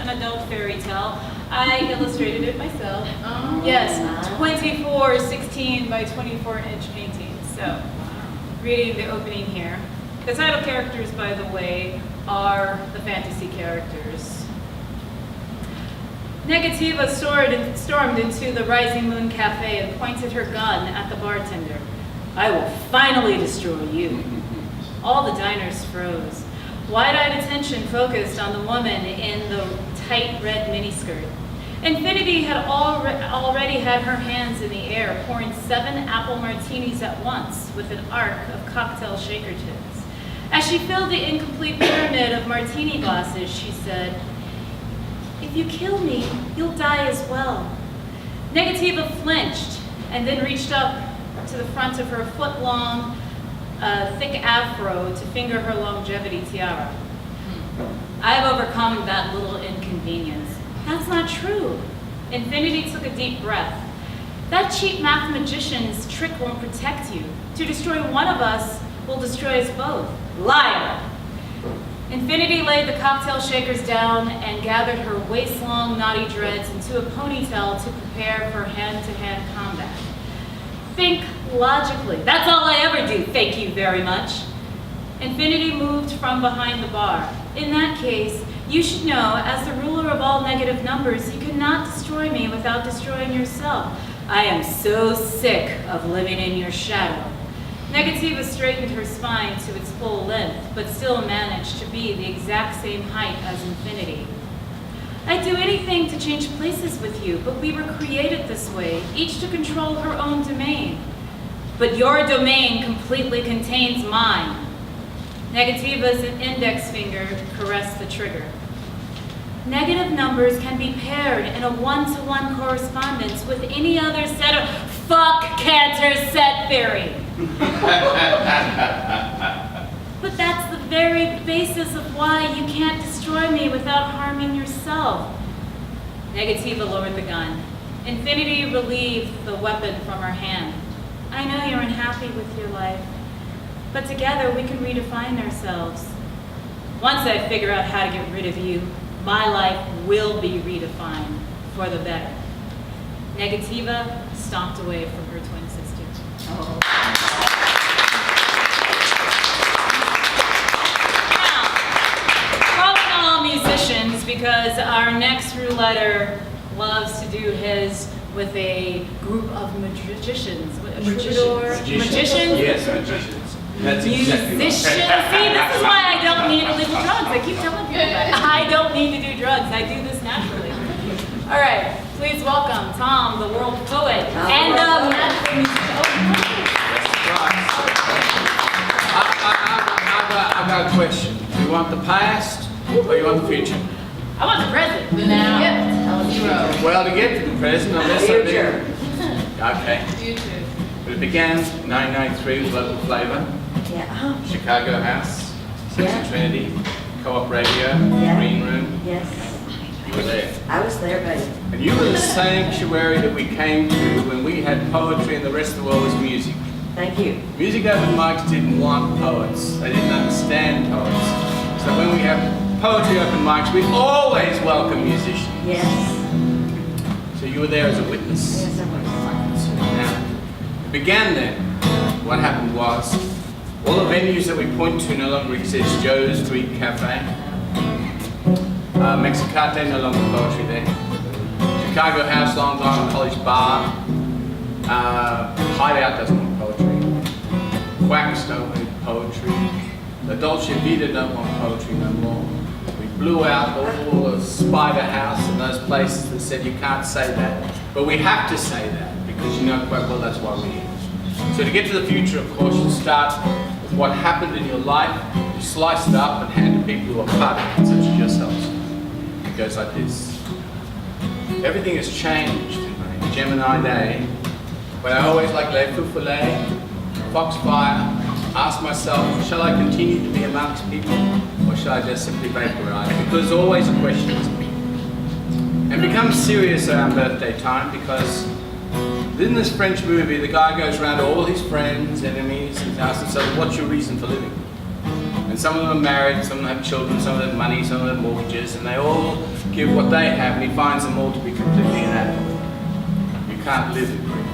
an adult fairy tale. I illustrated it myself. Oh. Yes, 24/16 by 24-inch painting. So, reading the opening here. The title characters, by the way, are the fantasy characters. Negativa stormed into the Rising Moon Cafe and pointed her gun at the bartender. "I will finally destroy you." All the diners froze. Wide-eyed attention focused on the woman in the tight red miniskirt. Infinity had already had her hands in the air, pouring 7 apple martinis at once with an arc of cocktail shaker tips. As she filled the incomplete pyramid of martini glasses, she said, "If you kill me, you'll die as well." Negativa flinched and then reached up to the front of her foot-long, thick afro to finger her longevity tiara. "I've overcome that little inconvenience." "That's not true." Infinity took a deep breath. "That cheap math magician's trick won't protect you. To destroy one of us will destroy us both." "Liar!" Infinity laid the cocktail shakers down and gathered her waist-long knotty dreads into a ponytail to prepare for hand-to-hand combat. "Think logically." "That's all I ever do, thank you very much." Infinity moved from behind the bar. "In that case, you should know, as the ruler of all negative numbers, you cannot destroy me without destroying yourself. I am so sick of living in your shadow." Negativa straightened her spine to its full length, but still managed to be the exact same height as Infinity. "I'd do anything to change places with you, but we were created this way, each to control her own domain." "But your domain completely contains mine." Negativa's index finger caressed the trigger. "Negative numbers can be paired in a one-to-one correspondence with any other set of—" "Fuck Cantor's set theory." "But that's the very basis of why you can't destroy me without harming yourself." Negativa lowered the gun. Infinity relieved the weapon from her hand. "I know you're unhappy with your life, but together we can redefine ourselves. Once I figure out how to get rid of you, my life will be redefined for the better." Negativa stomped away from her twin sister. Oh. Now, calling all musicians, because our next roulette loves to do his with a group of magicians. Magicians? Yes, magicians. That's exactly Musicians. right. See, this is why I don't need illegal drugs. I keep telling people that. I don't need to do drugs. I do this naturally. All right, please welcome Thom the World Poet and magical musician. I've got a question. Do you want the past or you want the future? I want the present. The now. Yep. Well, to get to the present, unless I Future. Okay. Future. It began in 1993 with local flavor. Yeah. Chicago House, Six Yeah. and Trinity, Co-op Radio, Yeah. Green Room. Yes. You were there. I was there, buddy. And you were the sanctuary that we came to when we had poetry and the rest of the world was music. Thank you. Music open mics didn't want poets. They didn't understand poets. So when we have poetry open mics, we always welcome musicians. Yes. So you were there as a witness. Yes, I was. Now, it began then. What happened was, all the venues that we point to no longer exist. Joe's Greek Cafe, Mexicate, no longer poetry there. Chicago House, Long Gone College Bar. Hideout doesn't want poetry. Quacks don't want poetry. The Dolce Vita don't want poetry no more. We blew out all the Spider House and those places that said you can't say that. But we have to say that because you know quite well that's why we're here. So to get to the future, of course, you start with what happened in your life, you slice it up and hand to people who are part of it, such as yourselves. It goes like this. Everything has changed in my Gemini day, when I always like Le Fou Follet, Foxfire, ask myself, shall I continue to be amongst people, or shall I just simply vaporize? Because there's always a question, isn't there? And becomes serious around birthday time, because in this French movie, the guy goes around to all his friends, enemies, and asks himself, what's your reason for living? And some of them are married, some of them have children, some of them have money, some of them have mortgages, and they all give what they have, and he finds them all to be completely inadequate. You can't live with grief.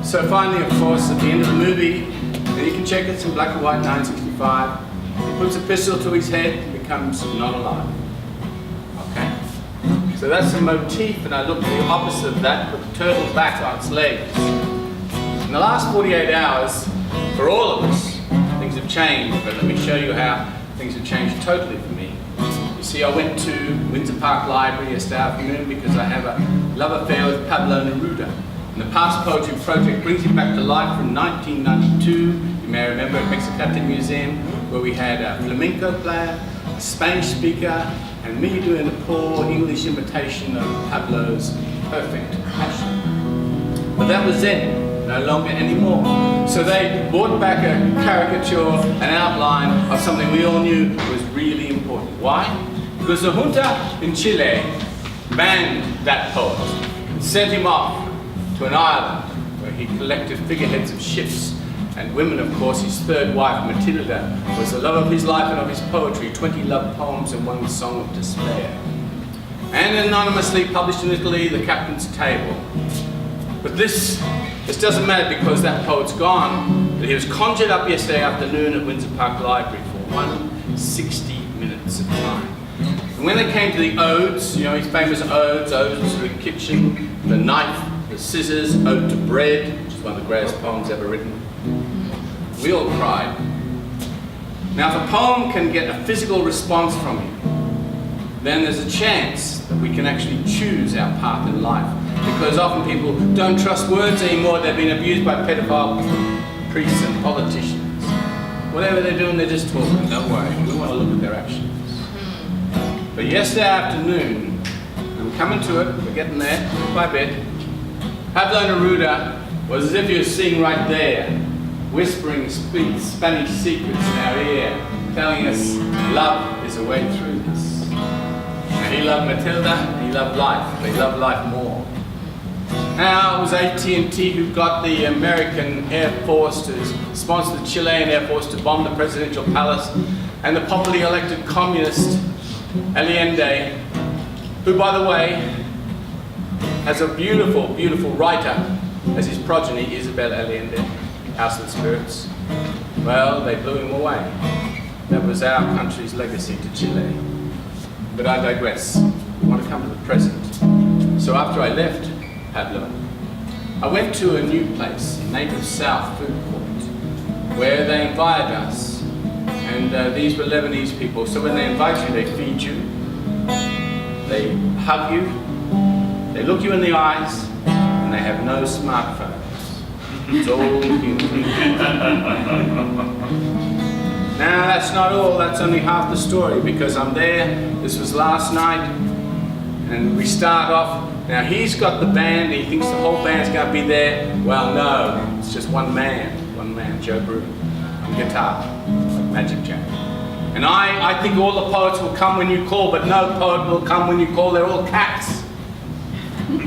So finally, of course, at the end of the movie, and you can check it's in black and white, 1965, he puts a pistol to his head and becomes not alive. Okay? So that's the motif, and I look at the opposite of that, put the turtle back on its legs. In the last 48 hours, for all of us, things have changed, but let me show you how things have changed totally for me. You see, I went to Windsor Park Library yesterday afternoon because I have a love affair with Pablo Neruda. And the Past Poetry Project brings him back to life from 1992. You may remember at Mexicate Museum, where we had a flamenco player, a Spanish speaker, and me doing a poor English imitation of Pablo's perfect passion. But that was then. No longer anymore. So they brought back a caricature, an outline of something we all knew was really important. Why? Because the junta in Chile banned that poet and sent him off to an island where he collected figureheads of ships and women. Of course, his third wife, Matilda, was the love of his life and of his poetry, 20 love poems and one song of despair. And anonymously published in Italy, The Captain's Table. But this doesn't matter because that poet's gone, but he was conjured up yesterday afternoon at Windsor Park Library for 160 minutes of time. And when they came to the odes, you know, his famous odes to the kitchen, the knife, the scissors, ode to bread, which is one of the greatest poems ever written, we all cried. Now, if a poem can get a physical response from you, then there's a chance that we can actually choose our path in life. Because often people don't trust words anymore. They've been abused by pedophile priests and politicians. Whatever they're doing, they're just talking. Don't worry, we want to look at their actions. But yesterday afternoon, I'm coming to it, we're getting there, bit by bit. Pablo Neruda was as if he was sitting right there, whispering Spanish secrets in our ear, telling us love is a way through this. And he loved Matilda, he loved life, but he loved life more. Now, it was AT&T who got the American Air Force to sponsor the Chilean Air Force to bomb the presidential palace, and the popularly elected communist Allende, who, by the way, has a beautiful, beautiful writer as his progeny, Isabel Allende, House of the Spirits. Well, they blew him away. That was our country's legacy to Chile. But I digress. I want to come to the present. So after I left Pablo, I went to a new place, a Native South food court, where they invited us. And these were Lebanese people. So when they invite you, they feed you, they hug you, they look you in the eyes, and they have no smartphones. It's all human. Now that's not all, that's only half the story, because I'm there, this was last night, and we start off. Now he's got the band, he thinks the whole band's going to be there. Well, no, it's just one man, Joe Broom, on guitar, like Magic Jack. And I think all the poets will come when you call, but no poet will come when you call, they're all cats. You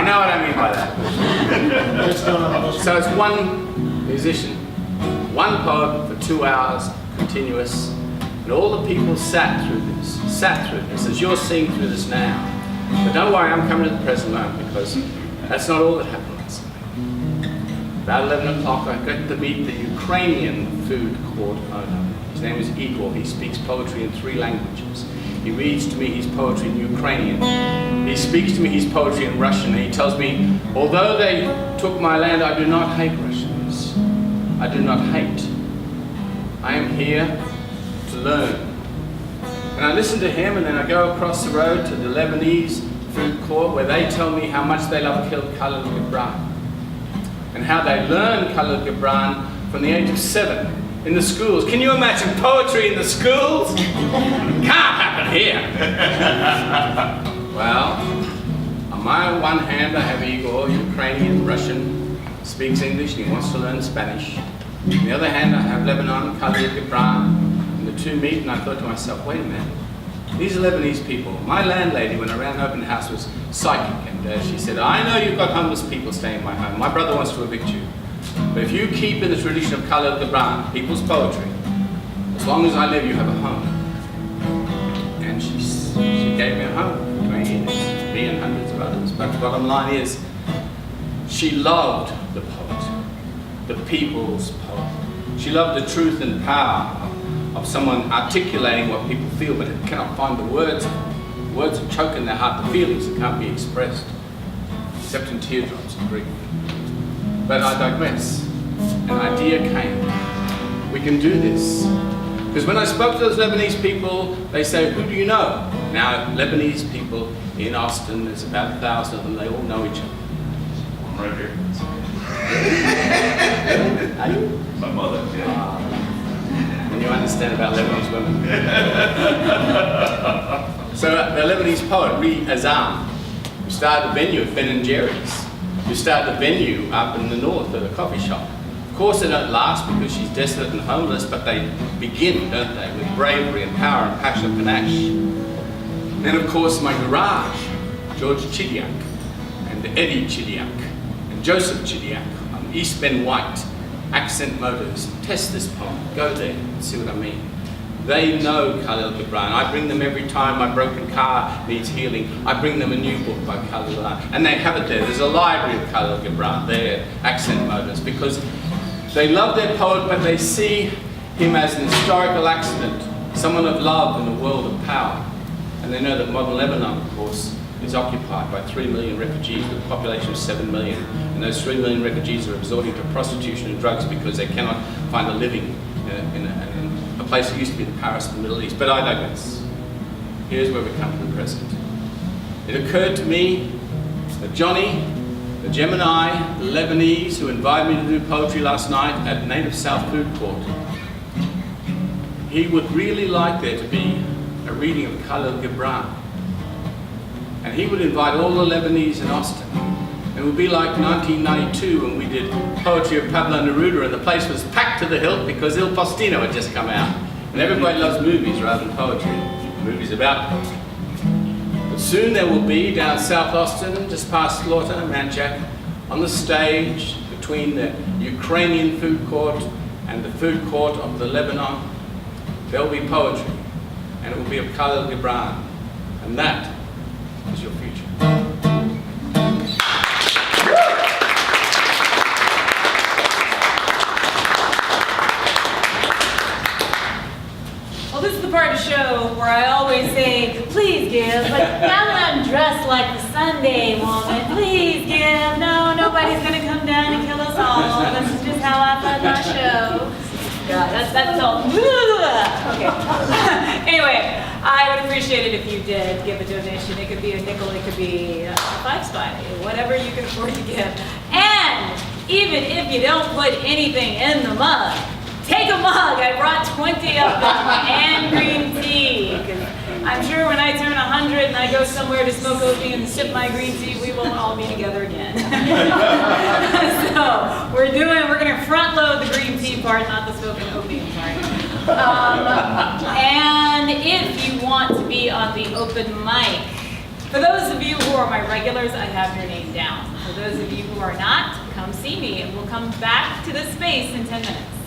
know what I mean by that? So it's one musician, one poet for 2 hours, continuous, and all the people sat through this, as you're seeing through this now. But don't worry, I'm coming to the present moment, because that's not all that happened last night. About 11 o'clock, I got to meet the Ukrainian food court owner. His name is Igor. He speaks poetry in 3 languages. He reads to me his poetry in Ukrainian. He speaks to me his poetry in Russian. And he tells me, although they took my land, I do not hate Russians. I do not hate. I am here to learn. And I listen to him, and then I go across the road to the Lebanese food court, where they tell me how much they love Khalil Gibran, and how they learn Khalil Gibran from the age of 7 in the schools. Can you imagine poetry in the schools? Can't happen here. Well, on my one hand I have Igor, Ukrainian, Russian, speaks English, and he wants to learn Spanish. On the other hand I have Lebanon, Khalil Gibran, and the two meet, and I thought to myself, wait a minute, these are Lebanese people. My landlady, when I ran an open house, was psychic, and she said, I know you've got homeless people staying in my home. My brother wants to evict you. But if you keep in the tradition of Khalil Gibran, people's poetry, as long as I live, you have a home. And she gave me a home for 20 years, me and hundreds of others. But the bottom line is, she loved the poet, the people's poet. She loved the truth and power of someone articulating what people feel, but it cannot find the words. Words are choking their heart, the feelings that can't be expressed, except in teardrops and grief. But I digress. An idea came. We can do this. Because when I spoke to those Lebanese people, they say, who do you know? Now, Lebanese people in Austin, there's about 1,000 of them, they all know each other. I'm right here. Are you? My mother, yeah. When you understand about Lebanese women. So the Lebanese poet, Ri Azam, who started the venue at Ben and Jerry's, who started the venue up in the north at a coffee shop. Of course they don't last because she's desolate and homeless, but they begin, don't they, with bravery and power and passion and panache. Then of course my garage, George Chidiak, and Eddie Chidiak, and Joseph Chidiak, on East Bend White, Accent Motors. Test this poem, go there and see what I mean. They know Khalil Gibran. I bring them every time my broken car needs healing. I bring them a new book by Khalil Gibran. And they have it there. There's a library of Khalil Gibran there, Accent Motors, because they love their poet, but they see him as an historical accident, someone of love in a world of power. And they know that modern Lebanon, of course, is occupied by 3 million refugees with a population of 7 million. And those 3 million refugees are resorting to prostitution and drugs because they cannot find a living in a place that used to be the Paris of the Middle East. But I digress. Here's where we come to the present. It occurred to me that Johnny, the Gemini, the Lebanese, who invited me to do poetry last night at Native South Food Court, he would really like there to be a reading of Khalil Gibran. And he would invite all the Lebanese in Austin. It would be like 1992 when we did poetry of Pablo Neruda and the place was packed to the hilt because Il Postino had just come out. And everybody loves movies rather than poetry. Movies about poetry. But soon there will be down South Austin, just past Slaughter, Manchac, on the stage between the Ukrainian food court and the food court of the Lebanon, there will be poetry. And it will be of Khalil Gibran. And that is your future. Well, this is the part of the show where I always say, please give, but now that I'm dressed like the Sunday woman, please give. No, nobody's going to come down and kill us all. This is just how I fund my show. God, that's all. Okay. Anyway, I would appreciate it if you did give a donation. It could be a nickel, it could be a 5 spot, whatever you can afford to give. And even if you don't put anything in the mug, take a mug. I brought 20 of them and green tea. 'Cause I'm sure when I turn 100 and I go somewhere to smoke opium and sip my green tea, we won't all be together again. So we're going to front load the green tea part, not the smoking opium part. And if you want to be on the open mic, for those of you who are my regulars, I have your name down. For those of you who are not, come see me and we'll come back to this space in 10 minutes.